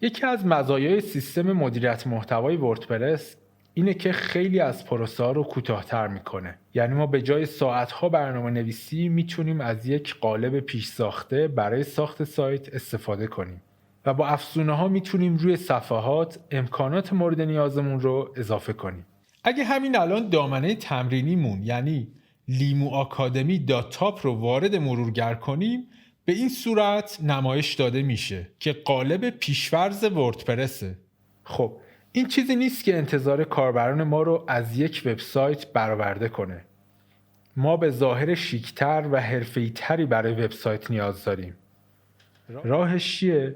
یکی از مزایای سیستم مدیریت محتوای وردپرس اینه که خیلی از پروسه‌ها رو کوتاه‌تر میکنه. یعنی ما به جای ساعت‌ها برنامه نویسی میتونیم از یک قالب پیش ساخته برای ساخت سایت استفاده کنیم و با افزونه‌ها میتونیم روی صفحات امکانات مورد نیازمون رو اضافه کنیم. اگه همین الان دامنه تمرینیمون یعنی limuacademy.top رو وارد مرورگر کنیم، به این صورت نمایش داده میشه که قالب پیش‌فرض وردپرسه. خب این چیزی نیست که انتظار کاربران ما رو از یک وبسایت برآورده کنه. ما به ظاهر شیک‌تر و حرفه‌ای‌تری برای وبسایت نیاز داریم. راهش چیه؟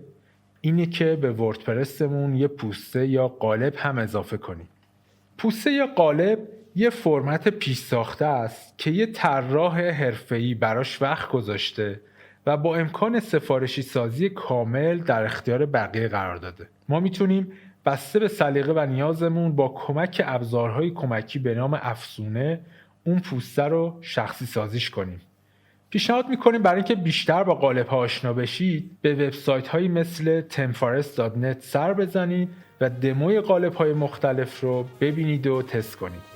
اینه که به وردپرسمون یه پوسته یا قالب هم اضافه کنیم. پوسته یا قالب یه فرمت پیش ساخته است که یه طراح حرفه‌ای براش وقت گذاشته و با امکان سفارشی سازی کامل در اختیار بقیه قرار داده. ما میتونیم بسته به سلیقه و نیازمون با کمک ابزارهای کمکی به نام افزونه اون پوسته رو شخصی سازیش کنیم. پیشنهاد میکنیم برای اینکه بیشتر با قالب‌ها آشنا بشید به وبسایت‌هایی مثل temforest.net سر بزنید و دموی قالب‌های مختلف رو ببینید و تست کنید.